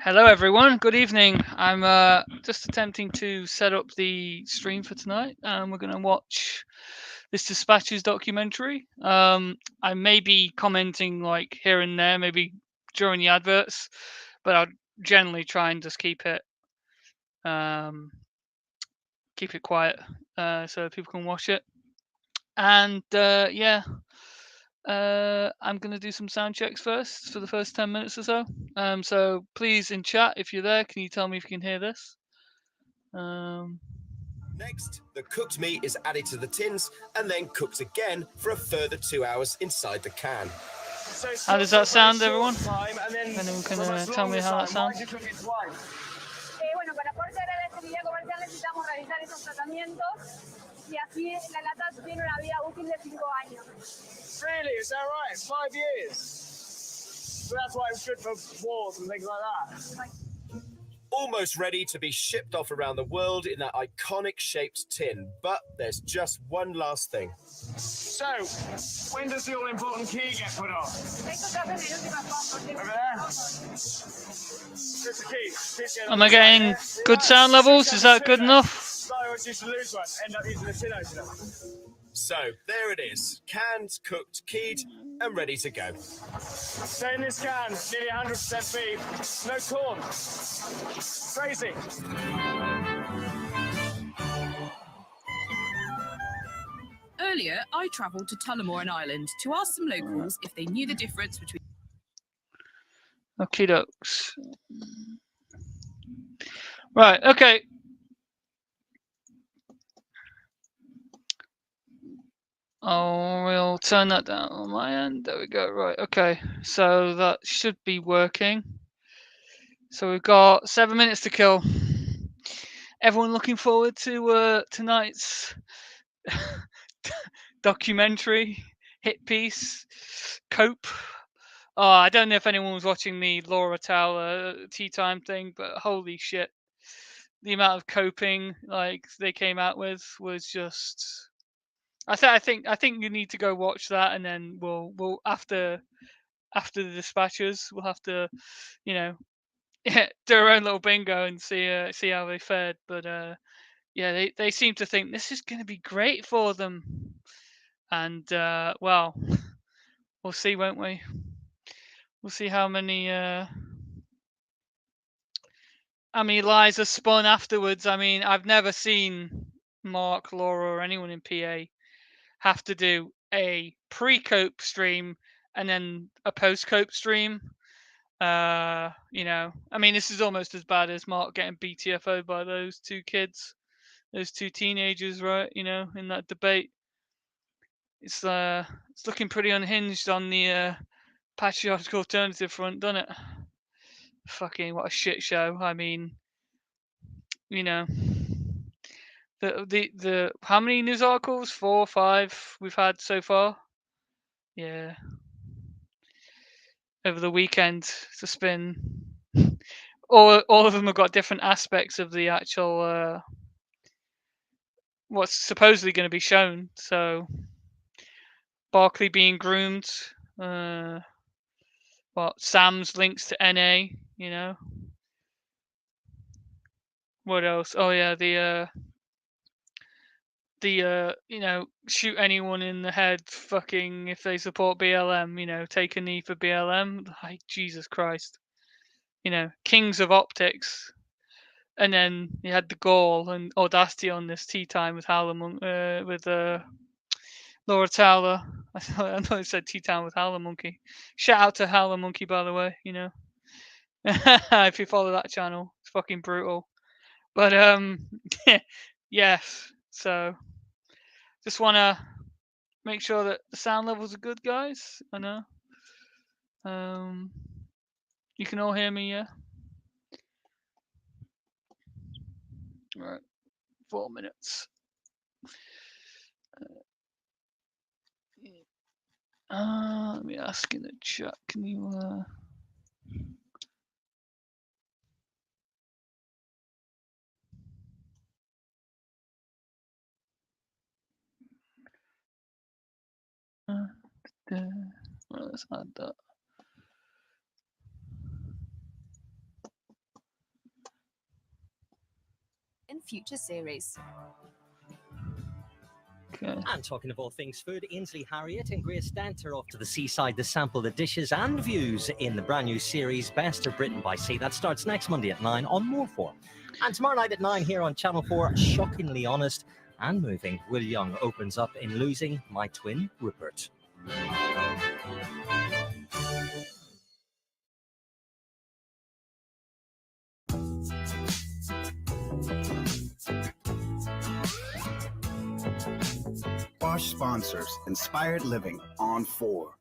Hello, everyone. Good evening. I'm just attempting to set up the stream for tonight. We're going to watch this Dispatches documentary. I may be commenting like here and there, maybe during the adverts, but I'll generally try and just um, keep it quiet so people can watch it. And yeah, I'm going to do some sound checks first for the first 10 minutes or so. So please, in chat, if you're there, can you tell me if you can hear this? Next, the cooked meat is added to the tins and then cooked again for a further 2 hours inside the can. How does that sound, everyone? Anyone can tell me how that sounds? Bueno, para poder llegar a esta actividad comercial necesitamos realizar esos tratamientos y así la lata tiene una vida útil de 5 años. Really? Is that right? 5 years? So that's why it's good for wars and things like that. Almost ready to be shipped off around the world in that iconic shaped tin, but there's just one last thing. So, when does the all-important key get put on? Over there? Here's the key. Am I getting good sound levels? Is that good enough? So I always used to lose one, end up using the tin opener. So, there it is. Canned, cooked, keyed, and ready to go. So in this can, nearly 100% beef, no corn. Crazy. Earlier, I travelled to Tullamore Island to ask some locals if they knew the difference between... Okie dokes. Right, okay. Oh, we'll turn that down on my end. There we go. Right, okay. So that should be working. So we've got 7 minutes to kill. Everyone looking forward to tonight's documentary hit piece, Cope. Oh, I don't know if anyone was watching the Laura Towler tea time thing, but holy shit, the amount of coping like they came out with was just. I think you need to go watch that, and then we'll after the dispatches we'll have to, you know, do our own little bingo and see how they fared. But yeah, they seem to think this is going to be great for them, and well, we'll see, won't we? We'll see how many lies are spun afterwards. I mean, I've never seen Mark, Laura, or anyone in PA have to do a pre-cope stream and then a post-cope stream. You know, I mean, this is almost as bad as Mark getting BTFO'd by those two kids, those two teenagers, right? You know, in that debate. It's looking pretty unhinged on the patriotic alternative front, doesn't it? Fucking what a shit show. I mean, you know, the how many news articles? 4 or 5 we've had so far. Yeah. Over the weekend, it's just been all of them have got different aspects of the actual what's supposedly going to be shown. So Barkley being groomed, what Sam's links to NA, you know. What else? Oh yeah, the you know, shoot anyone in the head fucking if they support BLM, you know, take a knee for BLM. Like Jesus Christ. You know, kings of optics. And then you had the gall and audacity on this tea time with with Laura Towler. I know I said tea time with Howler Monkey. Shout out to Howler Monkey, by the way. You know, if you follow that channel, it's fucking brutal. But yes. So just wanna make sure that the sound levels are good, guys. I know. You can all hear me, yeah. Right. 4 minutes. Let me ask in the chat. Can you well, let's add that. future series. Okay. And talking of all things food, Ainsley Harriott and Grace Dent are off to the seaside to sample the dishes and views in the brand new series Best of Britain by Sea. That starts next Monday at 9 on More 4. And tomorrow night at 9 here on Channel 4, shockingly honest and moving, Will Young opens up in Losing My Twin Rupert. Bosch sponsors Inspired Living on 4.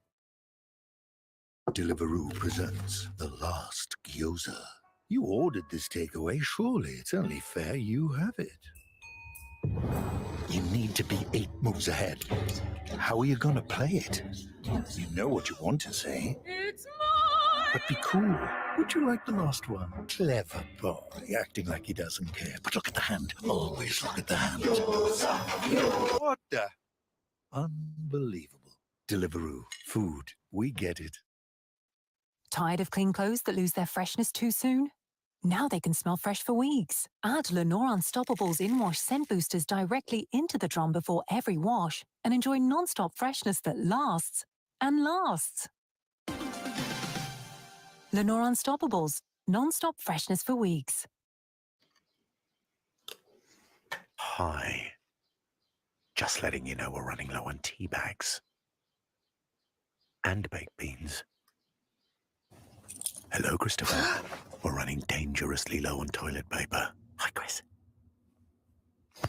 Deliveroo presents The Last Gyoza. You ordered this takeaway, surely it's only fair you have it. You need to be 8 moves ahead. How are you gonna play it? You know what you want to say. It's mine! But be cool. Would you like the last one? Clever boy, acting like he doesn't care. But look at the hand. Always look at the hand. What the? Unbelievable. Deliveroo. Food. We get it. Tired of clean clothes that lose their freshness too soon? Now they can smell fresh for weeks. Add Lenore Unstoppable's in-wash scent boosters directly into the drum before every wash and enjoy non-stop freshness that lasts and lasts. Lenore Unstoppables. Non-stop freshness for weeks. Hi. Just letting you know we're running low on tea bags. And baked beans. Hello, Christopher. We're running dangerously low on toilet paper. Hi, Chris.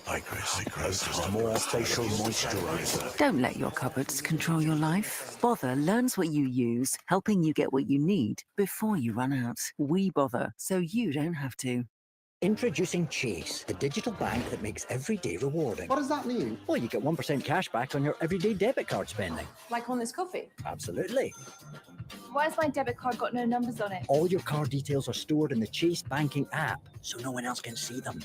Hi, Chris. Hi, Chris. Just more facial moisturizer. Don't let your cupboards control your life. Bother learns what you use, helping you get what you need before you run out. We bother, so you don't have to. Introducing Chase, the digital bank that makes every day rewarding. What does that mean? Well, you get 1% cash back on your everyday debit card spending. Like on this coffee? Absolutely. Why has my debit card got no numbers on it? All your card details are stored in the Chase banking app, so no one else can see them.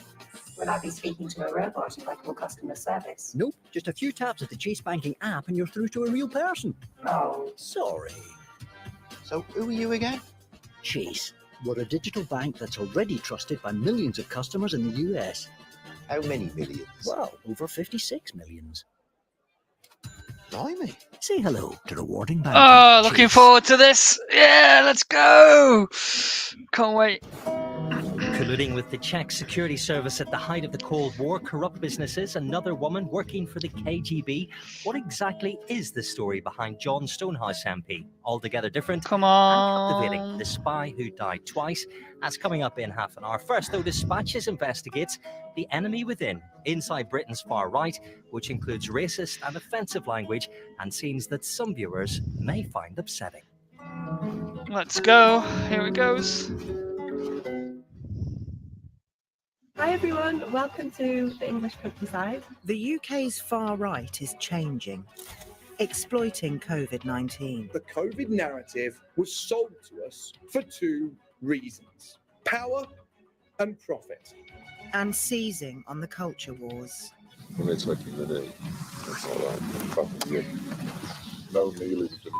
Will I be speaking to a robot if I call customer service? Nope, just a few taps of the Chase banking app and you're through to a real person. Oh. Sorry. So who are you again? Chase. We're a digital bank that's already trusted by millions of customers in the US. How many millions? Well, over 56 millions. Blimey. Say hello to rewarding bank. Oh, looking forward to this. Yeah, let's go. Can't wait. Colluding with the Czech security service at the height of the Cold War, corrupt businesses, another woman working for the KGB. What exactly is the story behind John Stonehouse MP? Altogether different. Come And on. captivating. The Spy Who Died Twice. That's coming up in half an hour. First, though, Dispatches investigates the enemy within, inside Britain's far right, which includes racist and offensive language and scenes that some viewers may find upsetting. Let's go. Here it goes. Hi everyone, welcome to the English Countryside. The UK's far right is changing, exploiting COVID-19. The COVID narrative was sold to us for 2 reasons: power and profit. And seizing on the culture wars. When they're taking the knee, it's all right. Fucking you. No kneeling to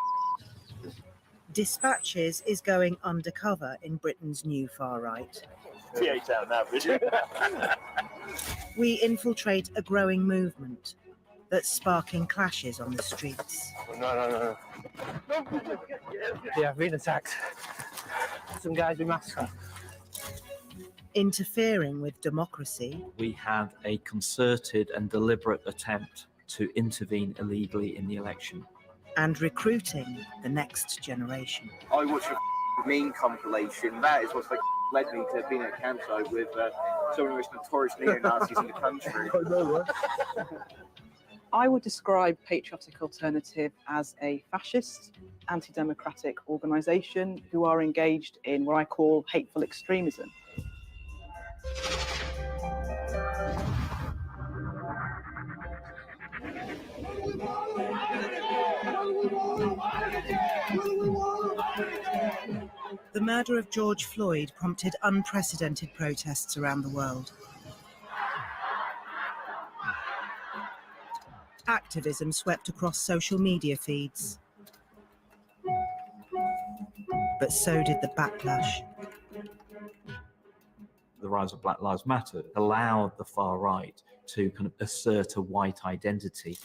the... Dispatches is going undercover in Britain's new far right. 8 out average. We infiltrate a growing movement that's sparking clashes on the streets. No. Yeah, I've been attacked. Some guys with masks on. Interfering with democracy. We have a concerted and deliberate attempt to intervene illegally in the election. And recruiting the next generation. I watched a meme compilation. That is what's led me to being at campsite with some of the most notorious neo-Nazis in the country. I know, right? I would describe Patriotic Alternative as a fascist, anti-democratic organisation who are engaged in what I call hateful extremism. The murder of George Floyd prompted unprecedented protests around the world. Activism swept across social media feeds. But so did the backlash. the rise of Black Lives Matter allowed the far right to kind of assert a white identity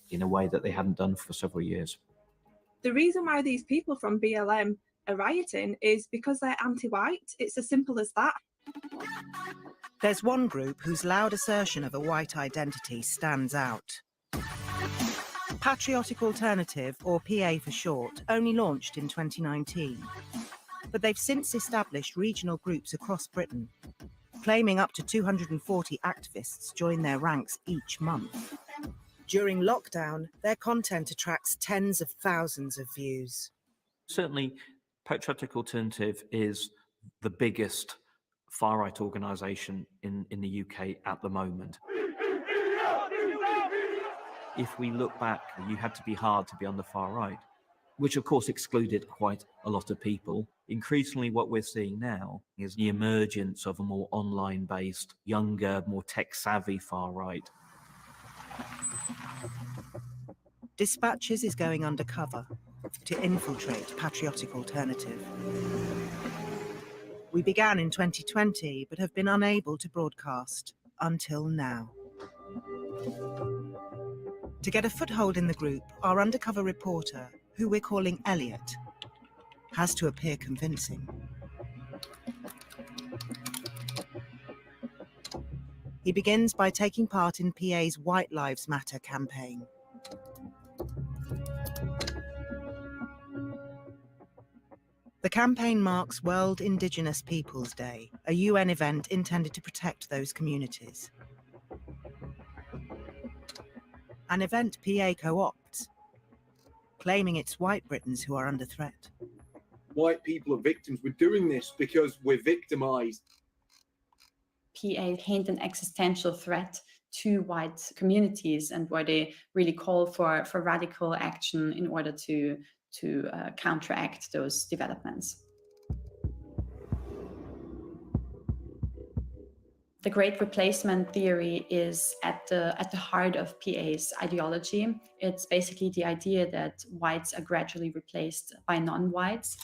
in a way that they hadn't done for several years. The reason why these people from BLM are rioting is because they're anti-white. It's as simple as that. There's one group whose loud assertion of a white identity stands out. Patriotic Alternative, or PA for short, only launched in 2019. But they've since established regional groups across Britain, claiming up to 240 activists join their ranks each month. During lockdown, their content attracts tens of thousands of views. Certainly, Patriotic Alternative is the biggest far-right organisation in the UK at the moment. If we look back, you had to be hard to be on the far right, which of course excluded quite a lot of people. Increasingly what we're seeing now is the emergence of a more online-based, younger, more tech-savvy far right. Dispatches is going undercover to infiltrate Patriotic Alternative. We began in 2020, but have been unable to broadcast until now. To get a foothold in the group, our undercover reporter, who we're calling Elliot, has to appear convincing. He begins by taking part in PA's White Lives Matter campaign. The campaign marks World Indigenous Peoples Day, a UN event intended to protect those communities. An event PA co-opts, claiming it's white Britons who are under threat. White people are victims. We're doing this because we're victimised. PA paint an existential threat to white communities, and where they really call for radical action in order to counteract those developments. The Great Replacement theory is at the heart of PA's ideology. It's basically the idea that whites are gradually replaced by non-whites.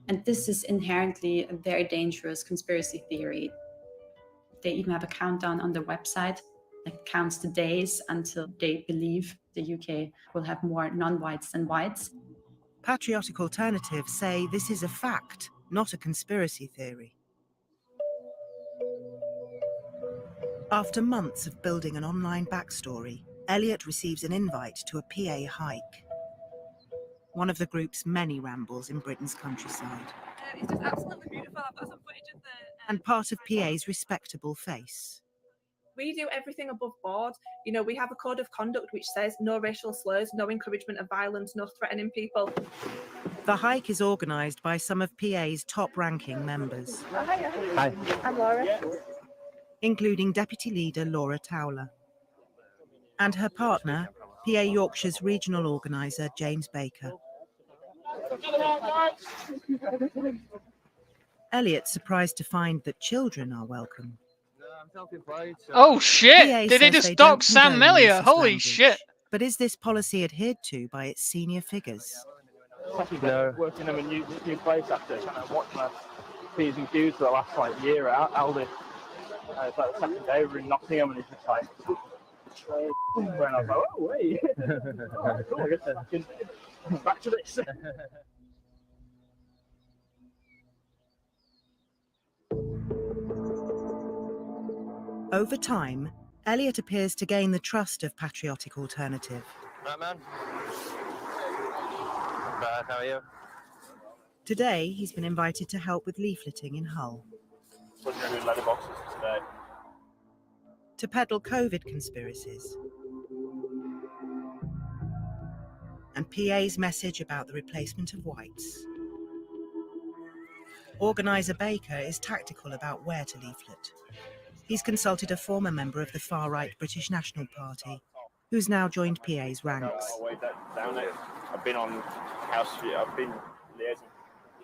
And this is inherently a very dangerous conspiracy theory. They even have a countdown on their website that counts the days until they believe the UK will have more non-whites than whites. Patriotic Alternative say this is a fact, not a conspiracy theory. After months of building an online backstory, Elliot receives an invite to a PA hike. One of the group's many rambles in Britain's countryside. It's just absolutely beautiful. I've got some footage of And part of PA's respectable face. We do everything above board. You know, we have a code of conduct which says no racial slurs, no encouragement of violence, no threatening people. The hike is organised by some of PA's top-ranking members. Oh, hiya. Hi. I'm Laura. Including Deputy Leader Laura Towler. And her partner, PA Yorkshire's regional organiser James Baker. Elliot's surprised to find that children are welcome. Oh shit! PA Did they says just they dock don't Sam condone Mellier? racist Holy language. shit! But is this policy adhered to by its senior figures? No. Working in a new place after kind of watching my P's and Q's for the last year at Aldi. It's like the second day we're in Nottingham and it's just like, when I was like, oh wait, oh, cool, I guess I can back to this. Over time, Elliot appears to gain the trust of Patriotic Alternative. Right, man. Bad, how are you? Today, he's been invited to help with leafleting in Hull. So we're going to do letterboxes today. To peddle COVID conspiracies. And PA's message about the replacement of whites. Organiser Baker is tactical about where to leaflet. He's consulted a former member of the far-right British National Party, who's now joined PA's ranks. I've been on house, I've been liaising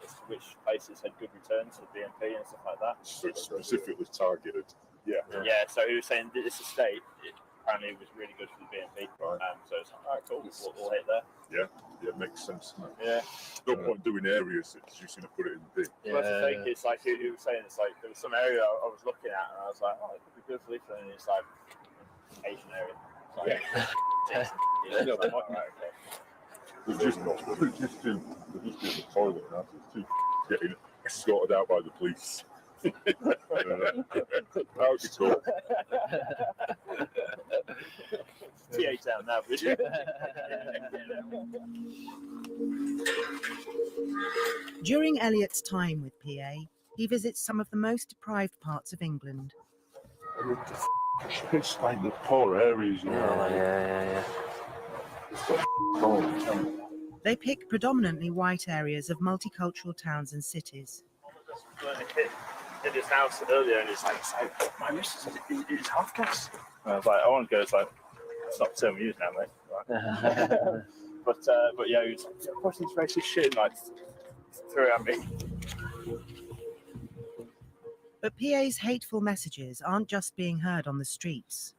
as to which places had good returns to BNP and stuff like that. So it's specifically targeted. Yeah. Yeah, so he was saying that this estate, apparently it was really good for the BNP. So it's like, all right, cool, we'll hit there. Yeah, it makes sense. Yeah. No point doing areas, it's just going to put it in the bin. Well, that's the thing, it's like you were saying, it's like there was some area I was looking at and I was like, oh, it could be good for this, and it's like Asian area. It's like, it's like, all right, okay. It's just not good. It's just too, they're just in the toilet now. It's too getting escorted out by the police. Out you go. TA down now, would you? During Elliot's time with PA, he visits some of the most deprived parts of England. It's like the poor areas, you know. They pick predominantly white areas of multicultural towns and cities. In this house earlier, and it's like my missus is half caste. And I was like, I want to go. It's like, it's not 7 years now, mate. Right. but yeah, he was like, what's this racist shit? And like, threw it at me. But PA's hateful messages aren't just being heard on the streets.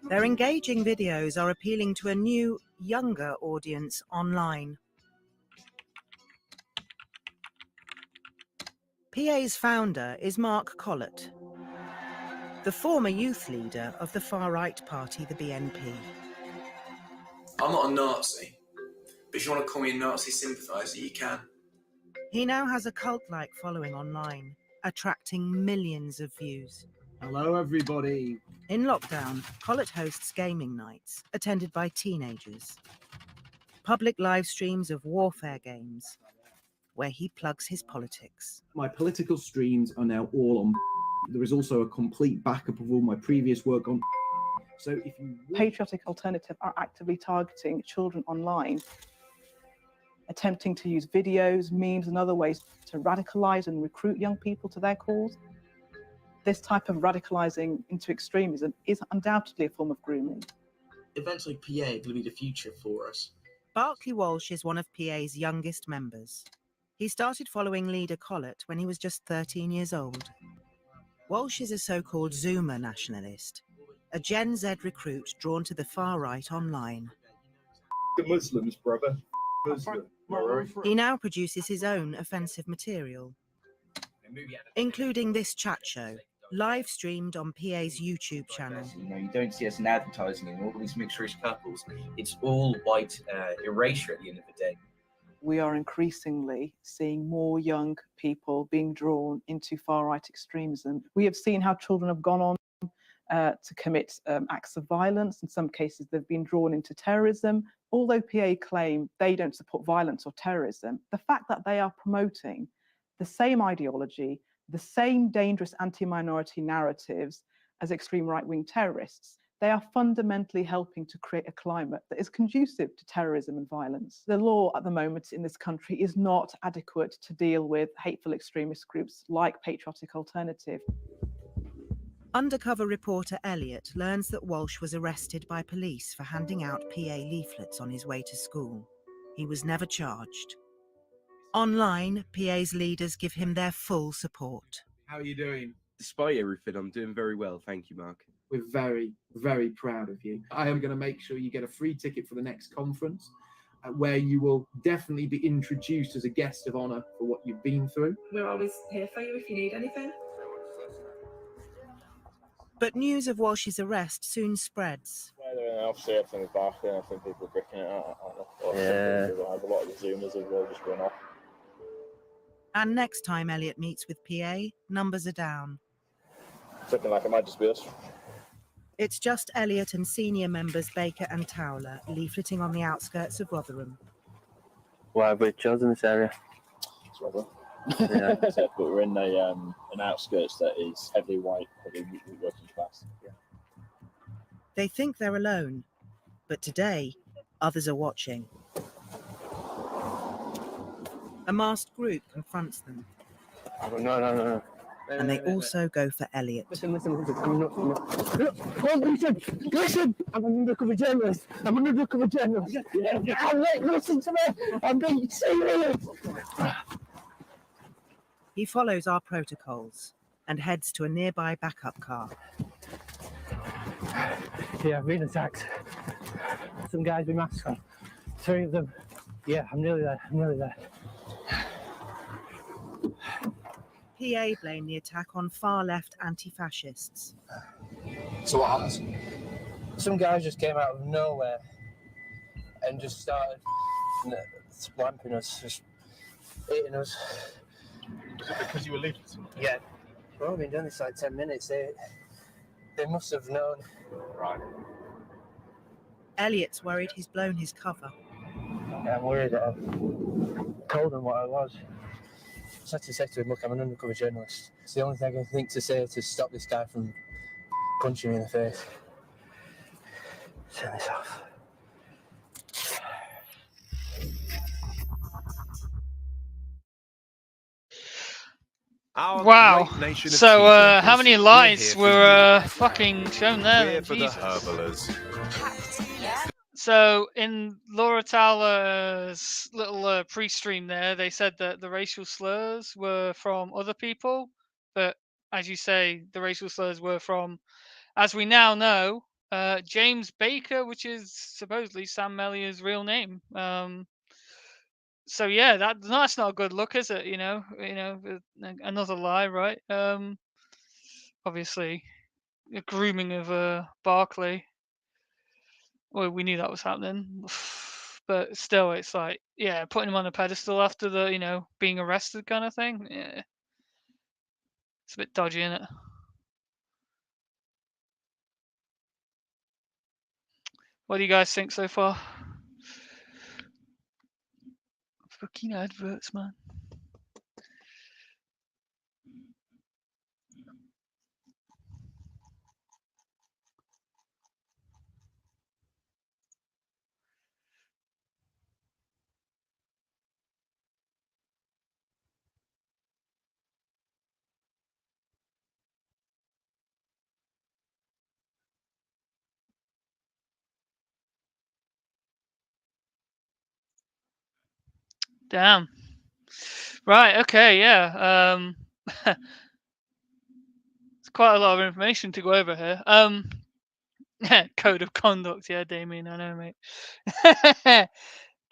Their engaging videos are appealing to a new, younger audience online. PA's founder is Mark Collett, the former youth leader of the far-right party, the BNP. I'm not a Nazi, but if you want to call me a Nazi sympathiser, you can. He now has a cult-like following online, attracting millions of views. Hello, everybody. In lockdown, Collett hosts gaming nights, attended by teenagers. Public live streams of warfare games, where he plugs his politics. My political streams are now all on. There is also a complete backup of all my previous work on. So if you... Patriotic Alternative are actively targeting children online, attempting to use videos, memes, and other ways to radicalise and recruit young people to their cause. This type of radicalising into extremism is undoubtedly a form of grooming. Events like PA are going to be the future for us. Barclay Walsh is one of PA's youngest members. He started following leader Collett when he was just 13 years old. Walsh is a so-called Zoomer nationalist, a Gen Z recruit drawn to the far right online. The Muslims, brother. Muslim. He now produces his own offensive material, including this chat show, live streamed on PA's YouTube channel. You know, you don't see us in advertising and all these mixed race couples. It's all white erasure at the end of the day. We are increasingly seeing more young people being drawn into far-right extremism. We have seen how children have gone on to commit acts of violence. In some cases, they've been drawn into terrorism. Although PA claim they don't support violence or terrorism, the fact that they are promoting the same ideology, the same dangerous anti-minority narratives as extreme right-wing terrorists, they are fundamentally helping to create a climate that is conducive to terrorism and violence. The law at the moment in this country is not adequate to deal with hateful extremist groups like Patriotic Alternative. Undercover reporter Elliot learns that Walsh was arrested by police for handing out PA leaflets on his way to school. He was never charged. Online, PA's leaders give him their full support. How are you doing? Despite everything, I'm doing very well. Thank you, Mark. We're very, very proud of you. I am going to make sure you get a free ticket for the next conference, where you will definitely be introduced as a guest of honour for what you've been through. We're always here for you if you need anything. But news of Walsh's arrest soon spreads. Obviously, everything was back, and I think people are bricking it out. Yeah. A lot of the Zoomers have all just run off. And next time Elliot meets with PA, numbers are down. It's looking like it might just be us. It's just Elliot and senior members Baker and Towler leafleting on the outskirts of Rotherham. Why are we chosen this area? It's Rotherham. Yeah. But we're in an outskirts that is heavily white, heavily working class. Yeah. They think they're alone, but today, others are watching. A masked group confronts them. No. And they also go for Elliot. Listen. I'm not. Listen. I'm an undercover journalist. Listen to me. I'm being serious. He follows our protocols, and heads to a nearby backup car. Yeah, I've been attacked. Some guys with masks on. 3 of them. Yeah, I'm nearly there. I'm nearly there. PA blamed the attack on far-left anti-fascists. So what happened? Some guys just came out of nowhere and just started swamping us, just eating us. Was it because you were leafleting? Yeah. Well, we've been doing this like 10 minutes. They must have known. Right. Elliot's worried he's blown his cover. Yeah, I'm worried that I've told them what I was. I just had to say to him, look, I'm an undercover journalist. It's the only thing I can think to say to stop this guy from punching me in the face. Turn this off. Wow. So, how many lies were fucking shown there? We're for the Jesus. herbalers. So, in Laura Towler's little pre-stream there, they said that the racial slurs were from other people, but as you say, the racial slurs were from, as we now know, James Baker, which is supposedly Sam Mellier's real name. So yeah, that's not a good look, is it? Another lie, right? Obviously, the grooming of Barkley. Well, we knew that was happening, but still, it's like, yeah, putting him on a pedestal after the being arrested kind of thing. Yeah, it's a bit dodgy, isn't it? What do you guys think so far? Fucking adverts, man. Damn. Right. Okay. Yeah. It's quite a lot of information to go over here. Code of conduct. Yeah, Damien. I know, mate.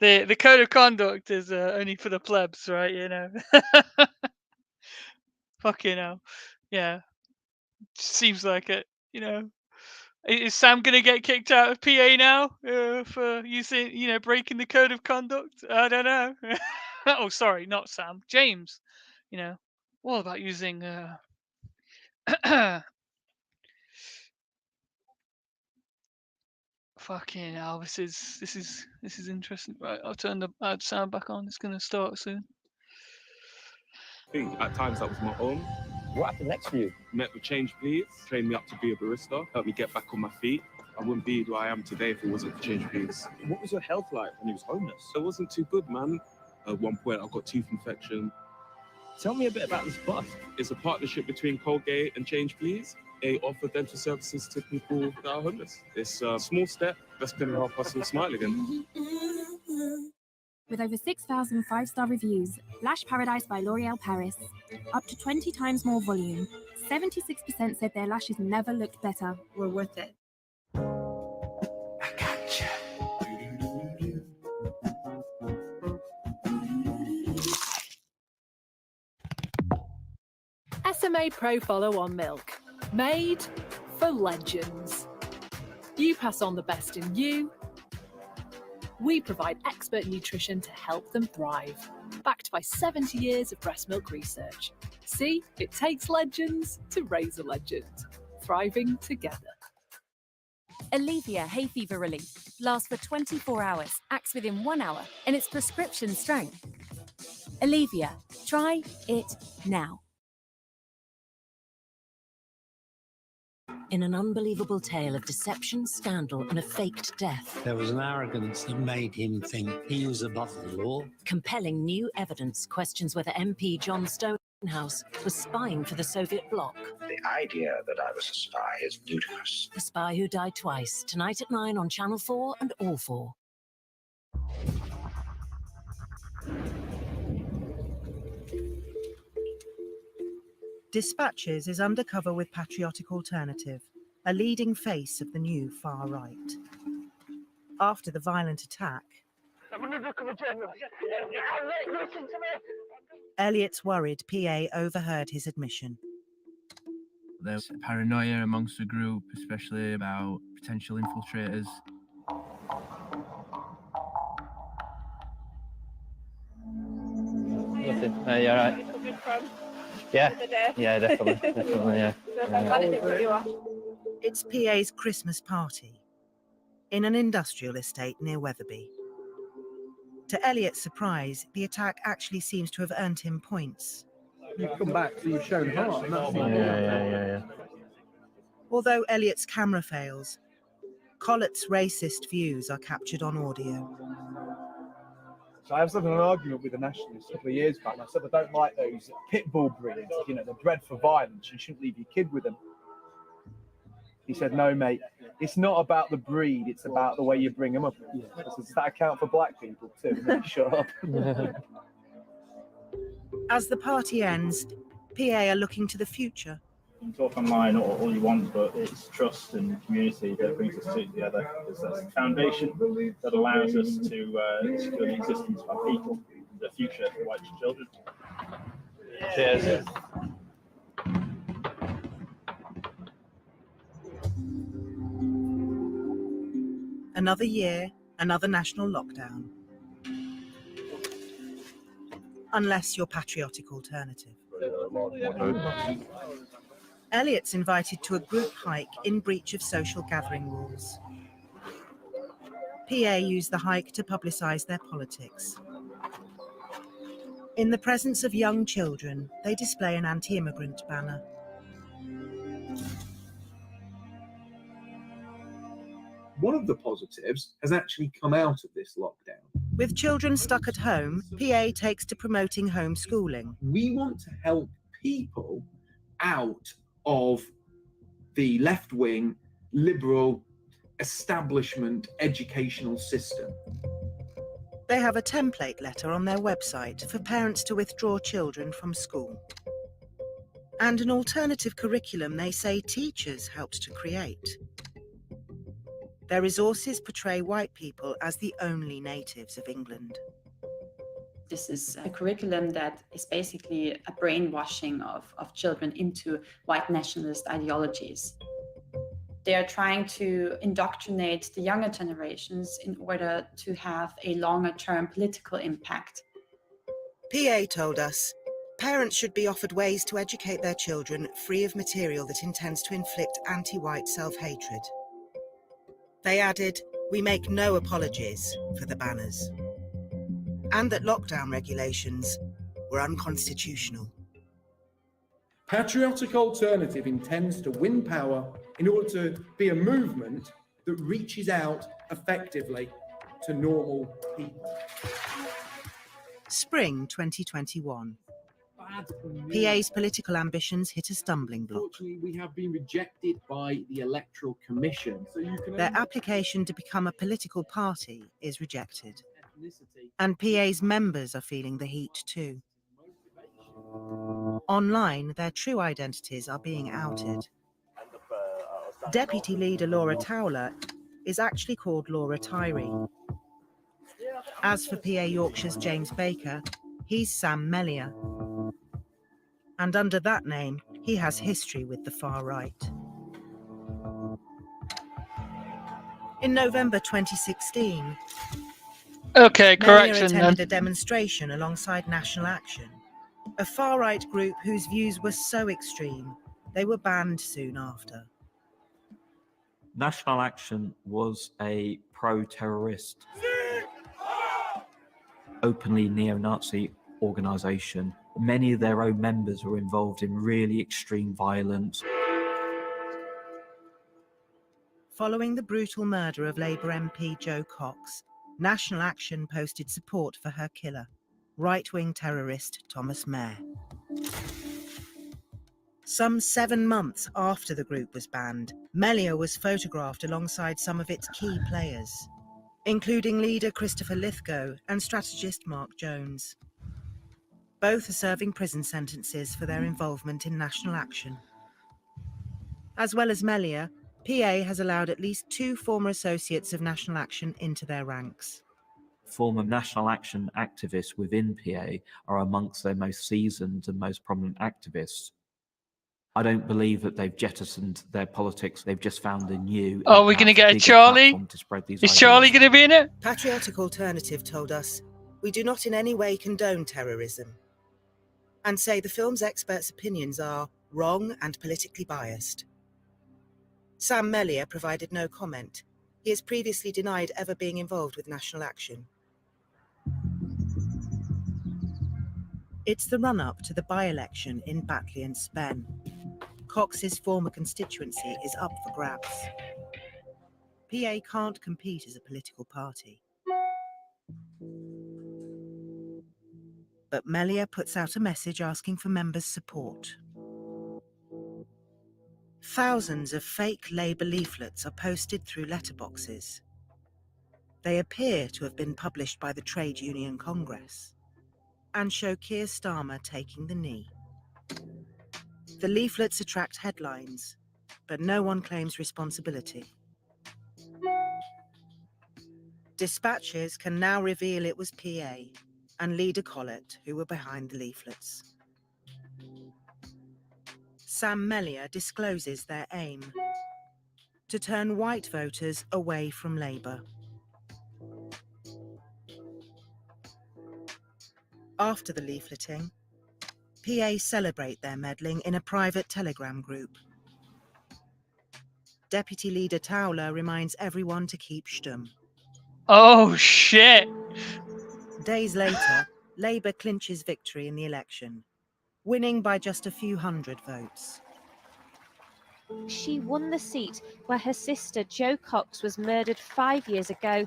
The code of conduct is only for the plebs, right? Fucking hell. Yeah. Seems like it. Is Sam gonna get kicked out of PA now for using, breaking the code of conduct? I don't know. Oh, sorry, not Sam. James. All about using. Fucking hell, this is interesting. Right, I'll turn the sound back on. It's gonna start soon. I think at times that was my own. What happened next for you? Met with Change Please, trained me up to be a barista, helped me get back on my feet. I wouldn't be who I am today if it wasn't for Change Please. What was your health like when you was homeless? It wasn't too good, man. At one point, I got tooth infection. Tell me a bit about this bus. It's a partnership between Colgate and Change Please. They offer dental services to people that are homeless. It's a small step that's going to help us all smile again. With over 6,000 5-star reviews, Lash Paradise by L'Oréal Paris. Up to 20 times more volume. 76% said their lashes never looked better. Were worth it. SMA Pro Follow on Milk. Made for legends. You pass on the best in you. We provide expert nutrition to help them thrive. Backed by 70 years of breast milk research. See, it takes legends to raise a legend. Thriving together. Alevia Hay Fever Relief lasts for 24 hours, acts within 1 hour, and it's prescription strength. Alevia, try it now. In an unbelievable tale of deception, scandal, and a faked death. There was an arrogance that made him think he was above the law. Compelling new evidence questions whether MP John Stonehouse was spying for the Soviet bloc. The idea that I was a spy is ludicrous. The Spy Who Died Twice, tonight at 9 on Channel 4 and All 4. Dispatches is undercover with Patriotic Alternative, a leading face of the new far right. After the violent attack, Elliot's worried PA overheard his admission. There's paranoia amongst the group, especially about potential infiltrators. Nothing. You're right. Yeah. Yeah, definitely. Definitely, yeah. It's PA's Christmas party in an industrial estate near Wetherby. To Elliot's surprise, the attack actually seems to have earned him points. You've come back, so you've shown heart. And that's Yeah. Although Elliot's camera fails, Collett's racist views are captured on audio. So I was having an argument with a nationalist a couple of years back, and I said I don't like those pit bull breeds, you know, they're bred for violence, you shouldn't leave your kid with them. He said, no, mate, it's not about the breed, it's about the way you bring them up. I said, does that account for black people too? And then he shut up. As the party ends, PA are looking to the future. You can talk online all you want, but it's trust and community that brings us together, because that's the foundation that allows us to secure the existence of our people and the future for white children. Cheers. Another year, another national lockdown. Unless you're Patriotic Alternative. Elliot's invited to a group hike in breach of social gathering rules. PA use the hike to publicise their politics. In the presence of young children, they display an anti-immigrant banner. One of the positives has actually come out of this lockdown. With children stuck at home, PA takes to promoting homeschooling. We want to help people out of the left-wing, liberal, establishment educational system. They have a template letter on their website for parents to withdraw children from school. And an alternative curriculum they say teachers helped to create. Their resources portray white people as the only natives of England. This is a curriculum that is basically a brainwashing of children into white nationalist ideologies. They are trying to indoctrinate the younger generations in order to have a longer-term political impact. PA told us, parents should be offered ways to educate their children free of material that intends to inflict anti-white self-hatred. They added, we make no apologies for the banners. And that lockdown regulations were unconstitutional. Patriotic Alternative intends to win power in order to be a movement that reaches out effectively to normal people. Spring 2021. PA's political ambitions hit a stumbling block. Unfortunately, we have been rejected by the Electoral Commission. So you can Their application to become a political party is rejected. And PA's members are feeling the heat too. Online, their true identities are being outed. Deputy leader Laura Towler is actually called Laura Tyree. As for PA Yorkshire's James Baker, he's Sam Mellier. And under that name, he has history with the far right. In November 2016, Okay, Mellier correction attended then. a demonstration alongside National Action, a far-right group whose views were so extreme, they were banned soon after. National Action was a pro-terrorist, openly neo-Nazi organisation. Many of their own members were involved in really extreme violence. Following the brutal murder of Labour MP Jo Cox, National Action posted support for her killer, right-wing terrorist Thomas Mair. Some 7 months after the group was banned, Mellier was photographed alongside some of its key players, including leader Christopher Lithgow and strategist Mark Jones. Both are serving prison sentences for their involvement in National Action. As well as Melia, PA has allowed at least 2 former associates of National Action into their ranks. Former National Action activists within PA are amongst their most seasoned and most prominent activists. I don't believe that they've jettisoned their politics. They've just found a new. Are we going to get a bigger Charlie? platform to spread these Is ideas. Charlie going to be in it? Patriotic Alternative told us, "We do not in any way condone terrorism," and say the film's experts' opinions are wrong and politically biased. Sam Melia provided no comment. He has previously denied ever being involved with National Action. It's the run-up to the by-election in Batley and Spen. Cox's former constituency is up for grabs. PA can't compete as a political party. But Melia puts out a message asking for members' support. Thousands of fake Labour leaflets are posted through letterboxes. They appear to have been published by the Trade Union Congress and show Keir Starmer taking the knee. The leaflets attract headlines, but no one claims responsibility. Dispatches can now reveal it was PA and Leader Collett who were behind the leaflets. Sam Melia discloses their aim: to turn white voters away from Labour. After the leafleting, PA celebrate their meddling in a private Telegram group. Deputy Leader Towler reminds everyone to keep stum. Oh, shit. Days later, Labour clinches victory in the election, winning by just a few hundred votes. She won the seat where her sister Jo Cox was murdered 5 years ago.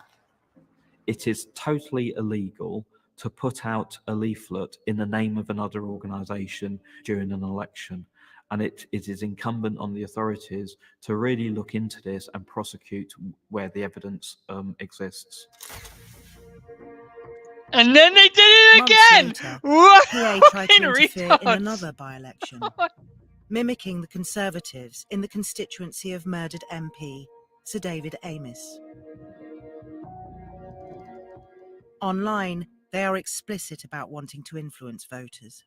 It is totally illegal to put out a leaflet in the name of another organisation during an election. And it is incumbent on the authorities to really look into this and prosecute where the evidence exists. And then they did it again! Later, What? PA tried to interfere in another by-election, mimicking the Conservatives in the constituency of murdered MP Sir David Amess. Online, they are explicit about wanting to influence voters.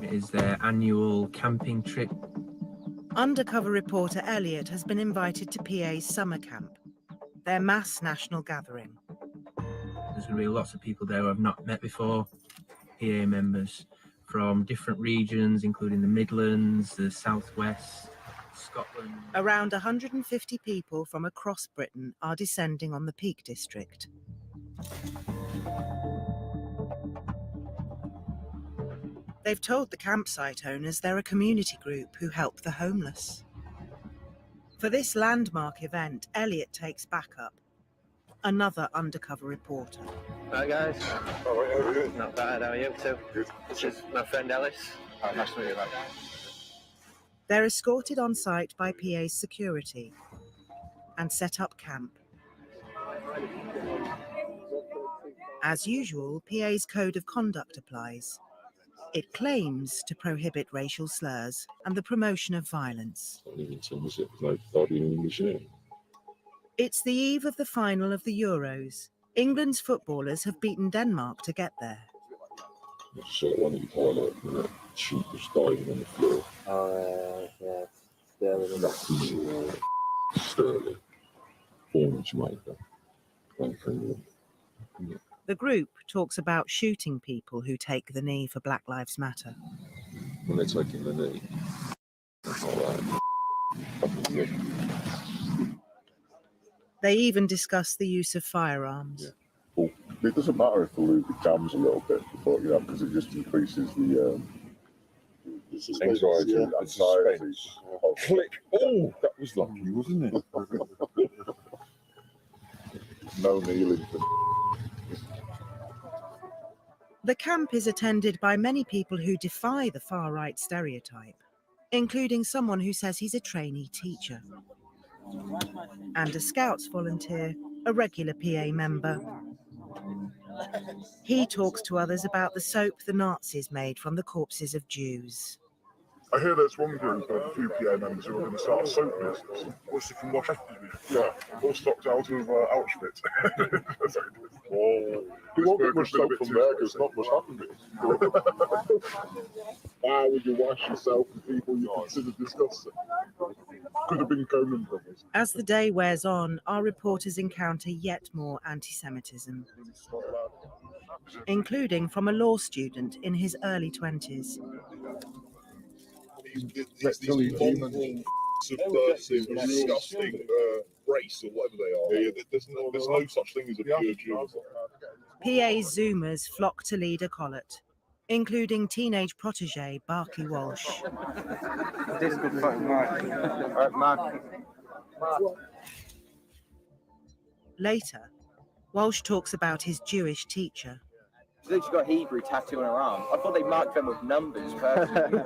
It is their annual camping trip. Undercover reporter Elliot has been invited to PA's summer camp, their mass national gathering. There's going to be lots of people there who I've not met before, PA members from different regions, including the Midlands, the Southwest, Scotland. Around 150 people from across Britain are descending on the Peak District. They've told the campsite owners they're a community group who help the homeless. For this landmark event, Elliot takes backup, another undercover reporter. Hi guys. All right, how are you? Not bad, how are you? So, this is my friend Alice. Nice to meet you, mate. They're escorted on site by PA's security and set up camp. As usual, PA's code of conduct applies. It claims to prohibit racial slurs and the promotion of violence. It's the eve of the final of the Euros. England's footballers have beaten Denmark to get there. Sterling. Former Jamaica. The group talks about shooting people who take the knee for Black Lives Matter. When they're taking the knee. That's all right. They even discuss the use of firearms. Yeah. Well, it doesn't matter if the loot becomes a little bit, but because it just increases the anxiety and anxiety. Oh, click! Oh, that was lucky, wasn't it? No kneeling. The camp is attended by many people who defy the far-right stereotype, including someone who says he's a trainee teacher, and a Scouts volunteer a regular PA member. He talks to others about the soap the Nazis made from the corpses of Jews. I hear there's one group of a few PA members who are going to start a soap business. What's it from wash Yeah, all stocked out of Auschwitz. Oh, you won't get much soap from there because not much happened. How would you wash yourself with people you consider disgusting? Could have been Conan brothers. As the day wears on, our reporters encounter yet more anti-Semitism, including from a law student in his early 20s. These mongrel disgusting race or whatever they are. Yeah, there's no such thing as a pure Jew. PA Zoomers flock to leader Collett, including teenage protege Barclay Walsh. This good fucking Mark. Later, Walsh talks about his Jewish teacher. She's literally got Hebrew tattoo on her arm. I thought they marked them with numbers personally.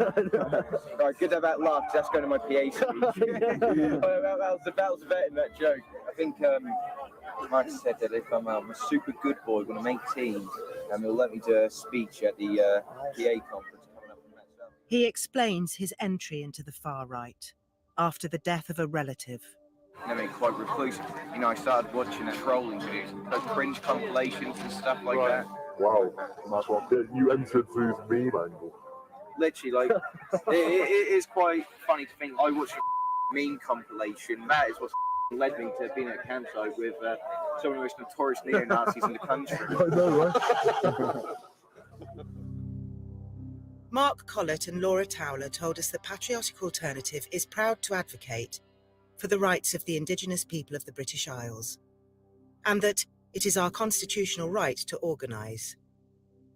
Right, good about laugh, 'cause that's going to my PA speech. that was better than that joke. I think Mark said that if I'm a super good boy, going to make teams, and he'll let me do a speech at the PA conference coming up in that. He explains his entry into the far right after the death of a relative. I mean, quite reclusive. You know, I started watching trolling videos, like cringe compilations and stuff like that. Wow, nice one. Yeah, you entered through the meme angle. Literally, like, it is quite funny to think I watched a meme compilation. That is what led me to being at a campsite with some of the most notorious neo-Nazis in the country. I know, right? Mark Collett and Laura Towler told us the Patriotic Alternative is proud to advocate for the rights of the Indigenous people of the British Isles, and that it is our constitutional right to organise.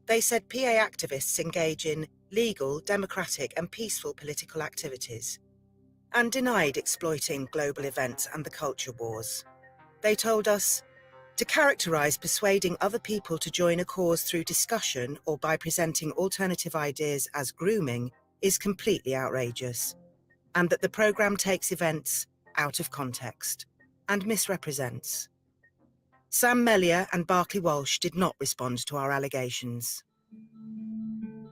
They said PA activists engage in legal, democratic and peaceful political activities, and denied exploiting global events and the culture wars. They told us to characterise persuading other people to join a cause through discussion or by presenting alternative ideas as grooming is completely outrageous, and that the programme takes events out of context and misrepresents. Sam Mellier and Barclay Walsh did not respond to our allegations.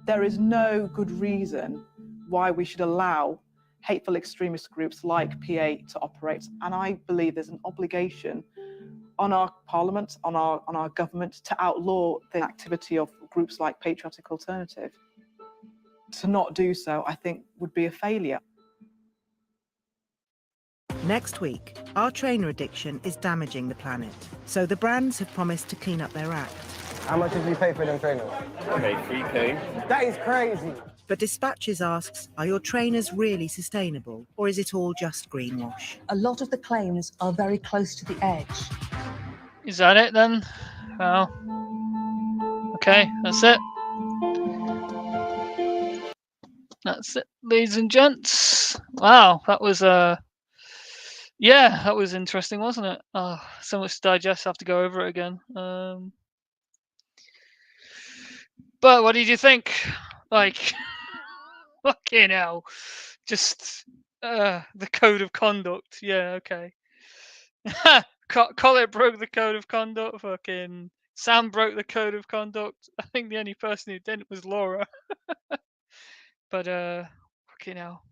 There is no good reason why we should allow hateful extremist groups like PA to operate, and I believe there's an obligation on our parliament, on our government, to outlaw the activity of groups like Patriotic Alternative. To not do so, I think, would be a failure. Next week, our trainer addiction is damaging the planet, so the brands have promised to clean up their act. How much did you pay for them trainers? Okay, 3K. That is crazy. But Dispatches asks, are your trainers really sustainable, or is it all just greenwash? A lot of the claims are very close to the edge. Is that it then? Well, okay, that's it. That's it, ladies and gents. Wow, that was yeah, that was interesting, wasn't it? Oh, so much to digest. I have to go over it again. But what did you think? Like, fucking hell, just the code of conduct. Yeah, okay. Collett broke the code of conduct. Fucking Sam broke the code of conduct. I think the only person who didn't was Laura. But fucking hell.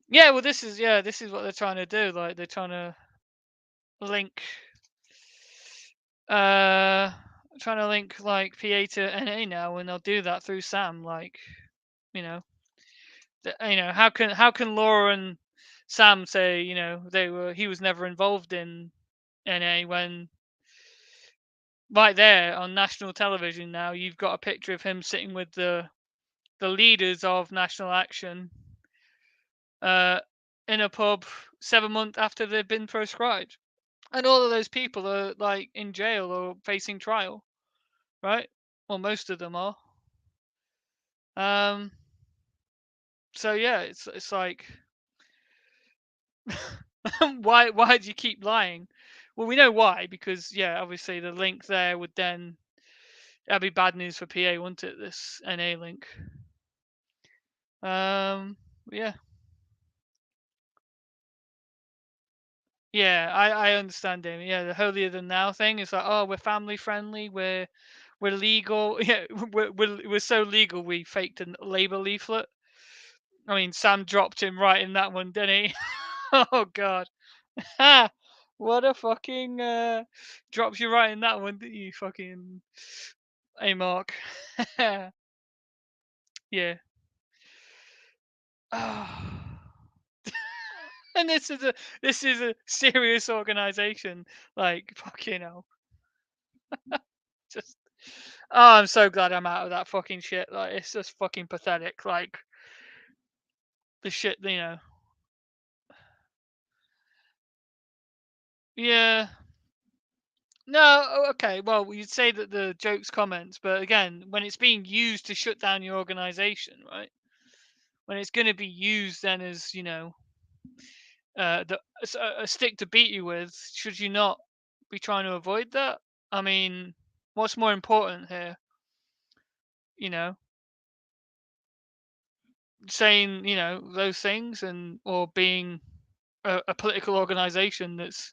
Yeah, well, this is what they're trying to do. Like, they're trying to link, like PA to NA now, and they'll do that through Sam. Like, you know, how can Laura and Sam say, he was never involved in NA when right there on national television now you've got a picture of him sitting with the leaders of National Action in a pub 7 months after they've been proscribed, and all of those people are like in jail or facing trial, right? Well, most of them are. So yeah, it's like why do you keep lying? Well, we know why, because yeah, obviously the link there would then that'd be bad news for PA, wouldn't it? This NA link. Yeah. Yeah, I understand, Damien. Yeah, the holier than now thing is like, oh, we're family friendly, we're legal. Yeah, we're so legal. We faked a Labour leaflet. I mean, Sam dropped him right in that one, didn't he? Oh God, ha! What a fucking drops you right in that one, didn't you? Fucking, hey, Mark. Yeah. And this is a serious organization. Like, fucking hell. Just, oh, I'm so glad I'm out of that fucking shit. Like, it's just fucking pathetic. Like, the shit, you know. Yeah. No, okay. Well, you'd say that the jokes, comments, but again, when it's being used to shut down your organization, right? When it's going to be used then as, you know, a stick to beat you with, should you not be trying to avoid that? I mean, what's more important here? You know, saying, you know, those things, and or being a political organization that's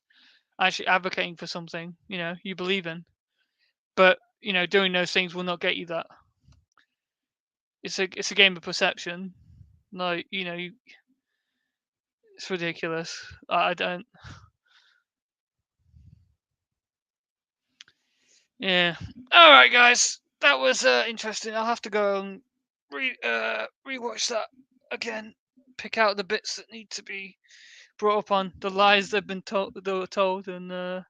actually advocating for something, you know, you believe in. But, you know, doing those things will not get you that. It's a game of perception. Like, you know, it's ridiculous. I don't. Yeah. All right, guys. That was interesting. I'll have to go and rewatch that again. Pick out the bits that need to be brought up on the lies they've been told. They were told, and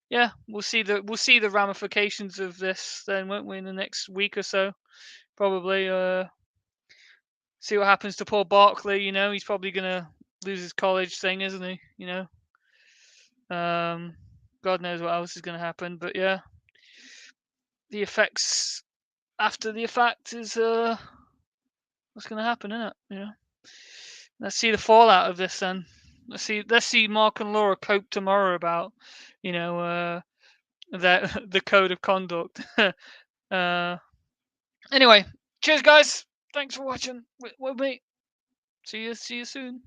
yeah, we'll see the ramifications of this then, won't we, in the next week or so? Probably. See what happens to Paul Barkley. You know, he's probably gonna lose his college thing, isn't he? You know. God knows what else is gonna happen, but yeah, the effects after the effect is what's gonna happen, isn't it? You know. Let's see the fallout of this then. Let's see Mark and Laura cope tomorrow about, you know, the code of conduct. Anyway, cheers guys. Thanks for watching with me. See you soon.